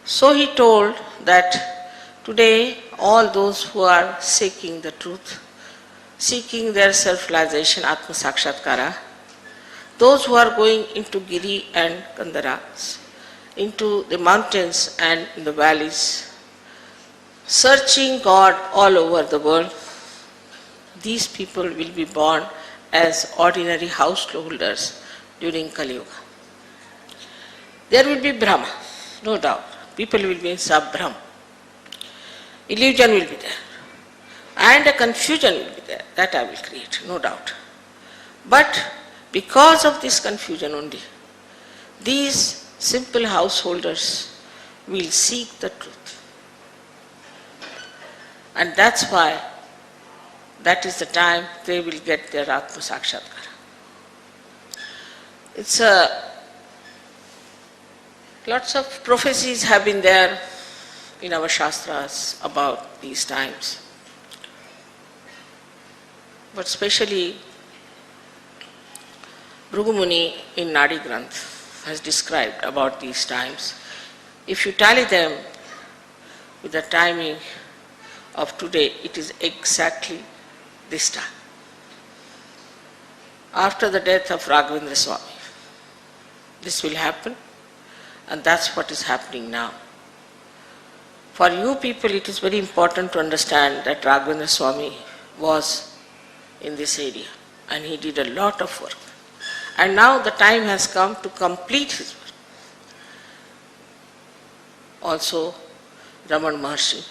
So he told that today all those who are seeking the truth, seeking their self-realization, Atma Sakshatkara, those who are going into Giri and Kandaras, into the mountains and in the valleys, searching God all over the world, these people will be born as ordinary householders during Kali Yuga. There will be Brahma, no doubt. People will be in sub-Brahm. Illusion will be there. And a confusion will be there. That I will create, no doubt. But because of this confusion only, these simple householders will seek the truth. And that's why that is the time they will get their Atma Sakshatkara. Lots of prophecies have been there in our Shastras about these times. But especially Bhrigu Muni in Nadi Granth has described about these times. If you tally them with the timing of today, it is exactly this time. After the death of Raghavendra Swami, this will happen, and that's what is happening now. For you people, it is very important to understand that Raghavendra Swami was in this area, and he did a lot of work. And now the time has come to complete his work. Also, Raman Maharshi.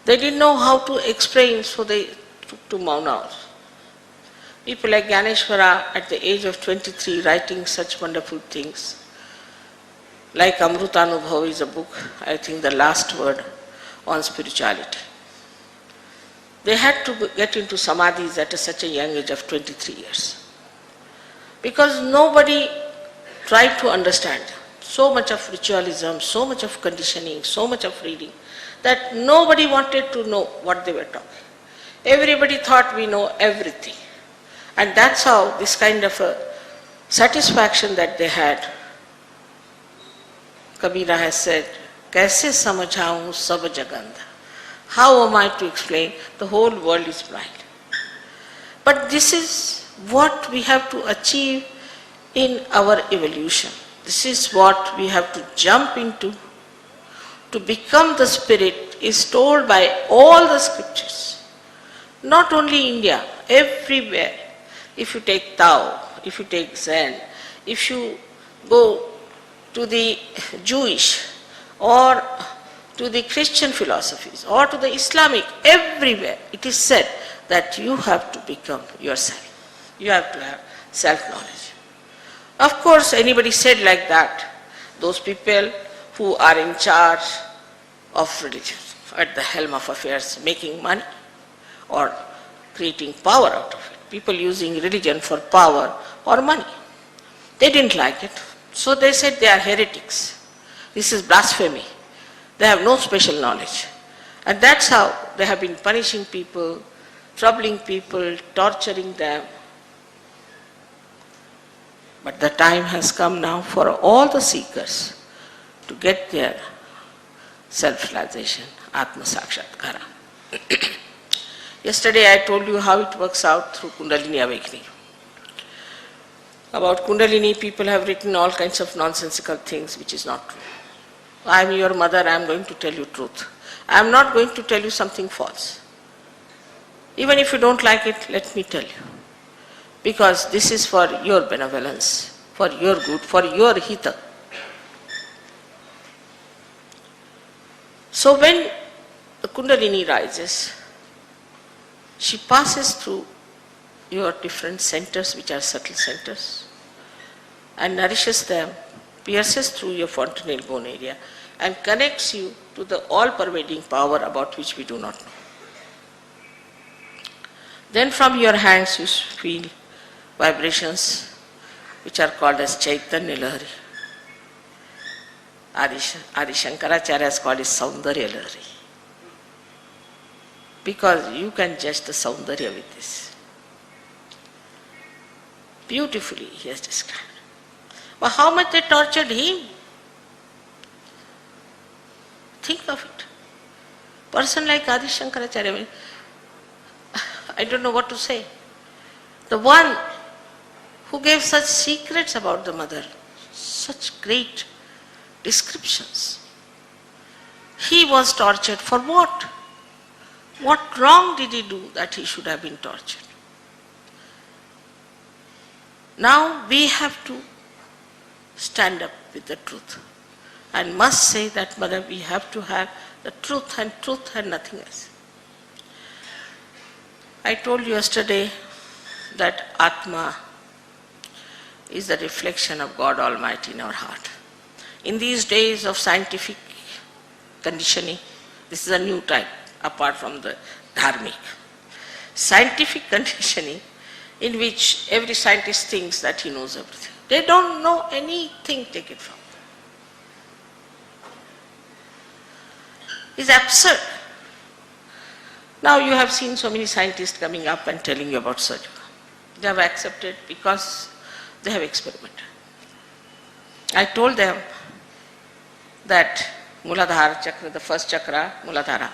They didn't know how to explain, so they took to Maunas. People like Gyaneshwara at the age of 23 writing such wonderful things. Like Amrutanubhav is a book, I think the last word on spirituality. They had to get into samadhis at such a young age of 23 years. Because nobody tried to understand. So much of ritualism, so much of conditioning, so much of reading, that nobody wanted to know what they were talking. Everybody thought we know everything. And that's how this kind of a satisfaction that they had. Kabira has said, "Kaise samajhaun sab jagandha?" How am I to explain? The whole world is blind. But this is what we have to achieve in our evolution. This is what we have to jump into. To become the spirit is told by all the scriptures. Not only India, everywhere. If you take Tao, if you take Zen, if you go to the Jewish or to the Christian philosophies or to the Islamic, everywhere it is said that you have to become yourself. You have to have self-knowledge. Of course, anybody said like that, those people who are in charge of religion, at the helm of affairs, making money or creating power out of it. People using religion for power or money. They didn't like it. So they said they are heretics. This is blasphemy. They have no special knowledge. And that's how they have been punishing people, troubling people, torturing them. But the time has come now for all the seekers to get their self-realization, Atma Sakshatkara. Yesterday I told you how it works out through Kundalini awakening. About Kundalini, people have written all kinds of nonsensical things which is not true. I am your mother, I am going to tell you truth. I am not going to tell you something false. Even if you don't like it, let me tell you. Because this is for your benevolence, for your good, for your hita. So when the Kundalini rises, she passes through your different centers, which are subtle centers, and nourishes them, pierces through your fontanelle bone area, and connects you to the all-pervading power about which we do not know. Then from your hands you feel vibrations which are called as Chaitanya Lahari. Adi Shankaracharya has called it Saundarya Lahari. Because you can judge the Saundarya with this. Beautifully he has described. But how much they tortured him? Think of it. Person like Adi Shankaracharya, I don't know what to say. The one who gave such secrets about the mother, such great descriptions. He was tortured for what? What wrong did he do that he should have been tortured? Now we have to stand up with the truth and must say that, Mother, we have to have the truth and nothing else. I told you yesterday that Atma is the reflection of God Almighty in our heart. In these days of scientific conditioning, this is a new type apart from the dharmic. Scientific conditioning in which every scientist thinks that he knows everything. They don't know anything, take it from them. It's absurd. Now you have seen so many scientists coming up and telling you about Sahaja Yoga. They have accepted because they have experimented. I told them that Muladhara chakra, the first chakra, Muladhara,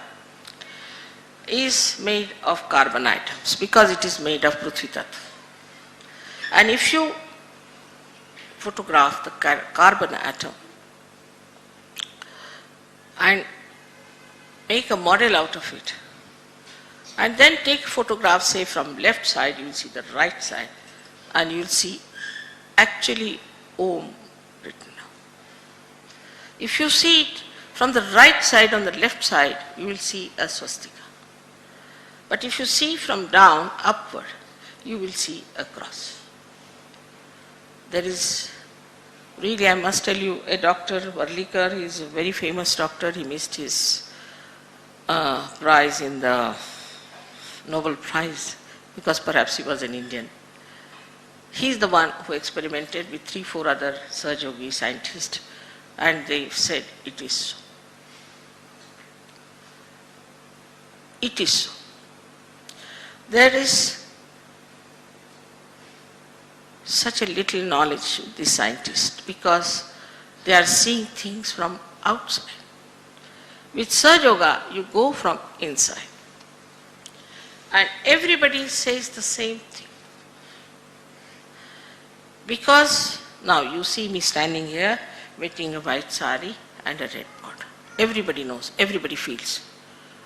is made of carbon atoms because it is made of Prithvi Tattva. And if you photograph the carbon atom and make a model out of it, and then take photographs, say from left side, you will see the right side, and you will see actually Om written. If you see it from the right side on the left side, you will see a swastika. But if you see from down upward, you will see a cross. There is really, I must tell you, a doctor, Varlikar, he is a very famous doctor. He missed his prize in the Nobel Prize because perhaps he was an Indian. He is the one who experimented with 3-4 other Sahaja Yogi scientists, and they said it is so. It is so. There is such a little knowledge with these scientists because they are seeing things from outside. With Sahaja Yoga, you go from inside. And everybody says the same thing. Because now you see me standing here, wearing a white sari and a red border. Everybody knows, everybody feels.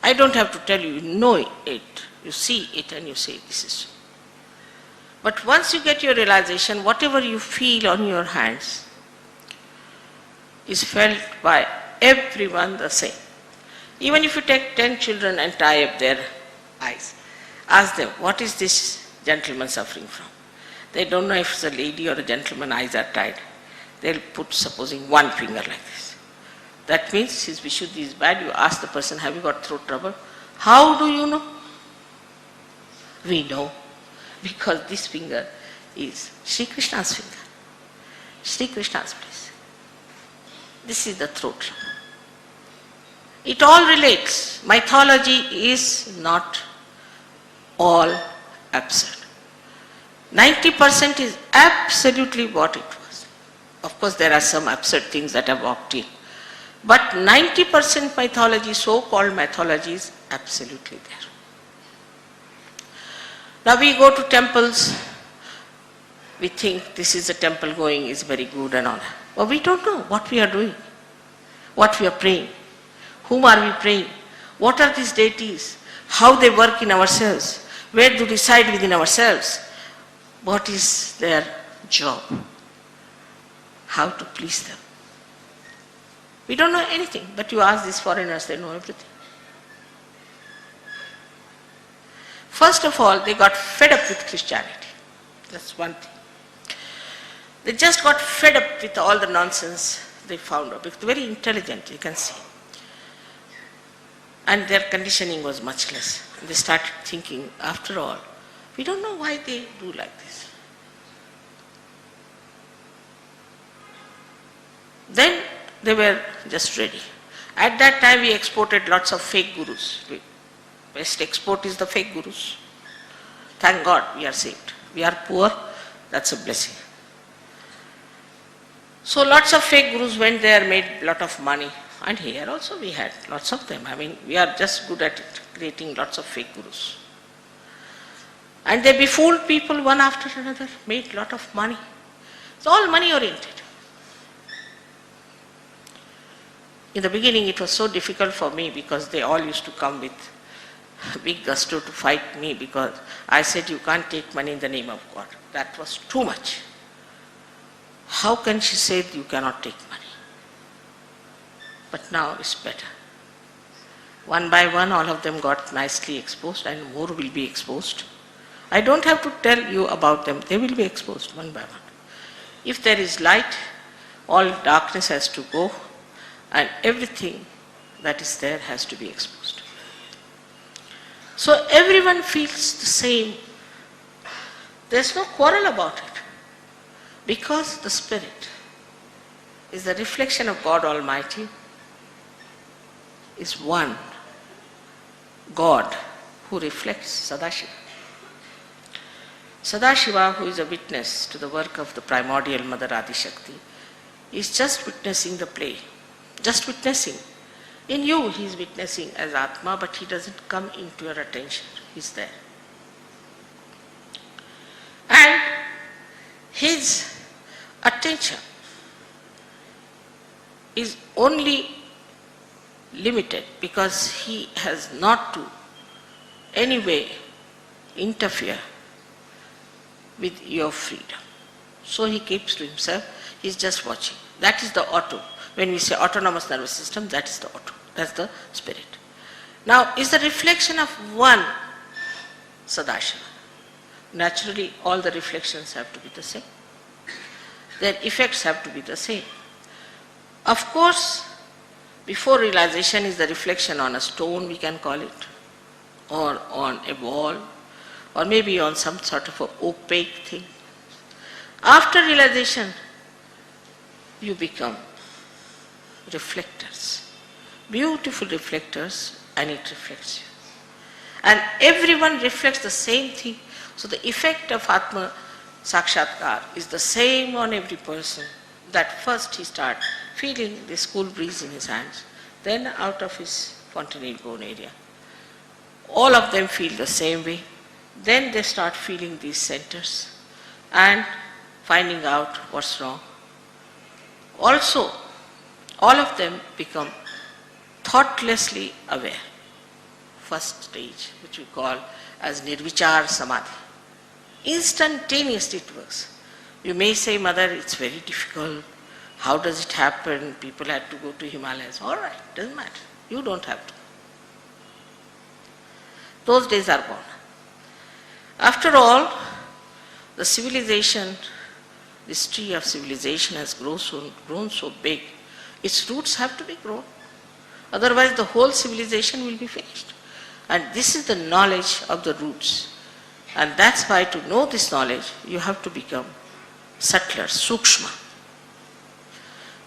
I don't have to tell you, you know it. You see it and you say this is so. But once you get your realization, whatever you feel on your hands is felt by everyone the same. Even if you take 10 children and tie up their eyes, ask them, what is this gentleman suffering from? They don't know if it's a lady or a gentleman, eyes are tied. They'll put, supposing, one finger like this. That means his Vishuddhi is bad. You ask the person, have you got throat trouble? How do you know? We know. Because this finger is Sri Krishna's finger. Sri Krishna's place. This is the throat trouble. It all relates. Mythology is not all absurd. 90% is absolutely what it was. Of course, there are some absurd things that have walked in. But 90% mythology, so-called mythology, is absolutely there. Now we go to temples, we think this is a temple going is very good and all. But we don't know what we are doing, what we are praying, whom are we praying, what are these deities, how they work in ourselves, where do they reside within ourselves, what is their job, how to please them. We don't know anything, but you ask these foreigners, they know everything. First of all, they got fed up with Christianity. That's one thing. They just got fed up with all the nonsense they found out. Because very intelligent, you can see. And their conditioning was much less. And they started thinking, after all, we don't know why they do like this. Then they were just ready. At that time we exported lots of fake gurus. Best export is the fake gurus. Thank God we are saved. We are poor, that's a blessing. So lots of fake gurus went there, made a lot of money. And here also we had lots of them. I mean, we are just good at it, creating lots of fake gurus. And they befooled people one after another, made lot of money. It's all money oriented. In the beginning it was so difficult for me because they all used to come with big gusto to fight me because I said you can't take money in the name of God. That was too much. How can she say you cannot take money? But now it's better. One by one all of them got nicely exposed and more will be exposed. I don't have to tell you about them, they will be exposed one by one. If there is light, all darkness has to go and everything that is there has to be exposed. So everyone feels the same. There's no quarrel about it because the Spirit is the reflection of God Almighty, is one God who reflects Sadashiva. Sadashiva, who is a witness to the work of the primordial Mother Adishakti, is just witnessing the play, just witnessing. In you he is witnessing as Atma, but he doesn't come into your attention, he is there. And his attention is only limited because he has not to any way interfere with your freedom. So he keeps to himself, he is just watching. That is the auto. When we say autonomous nervous system, that is the auto, that's the Spirit. Now, is the reflection of one Sadashiva. Naturally, all the reflections have to be the same. Their effects have to be the same. Of course, before realization is the reflection on a stone, we can call it, or on a wall, or maybe on some sort of an opaque thing. After realization, you become reflectors, beautiful reflectors, and it reflects you. And everyone reflects the same thing. So the effect of Atma Sakshatkar is the same on every person. That first he starts feeling this cool breeze in his hands, then out of his fontanelle bone area. All of them feel the same way. Then they start feeling these centers and finding out what's wrong. Also, all of them become thoughtlessly aware. First stage, which we call as Nirvichar Samadhi. Instantaneously it works. You may say, Mother, it's very difficult. How does it happen? People had to go to Himalayas. All right, doesn't matter. You don't have to. Those days are gone. After all, the civilization, this tree of civilization has grown so big, its roots have to be grown. Otherwise the whole civilization will be finished. And this is the knowledge of the roots. And that's why to know this knowledge, you have to become subtler, sukshma.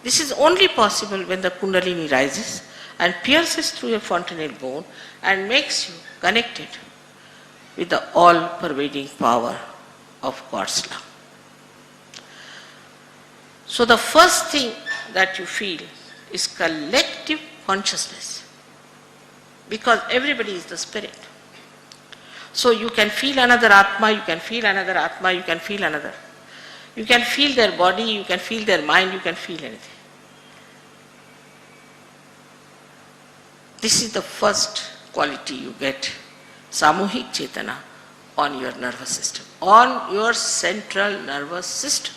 This is only possible when the Kundalini rises and pierces through your fontanelle bone and makes you connected with the all-pervading power of God's love. So the first thing that you feel is collective consciousness, because everybody is the Spirit. So you can feel another Atma, you can feel another Atma, you can feel another. You can feel their body, you can feel their mind, you can feel anything. This is the first quality you get, Samuhik Chetana, on your nervous system, on your central nervous system.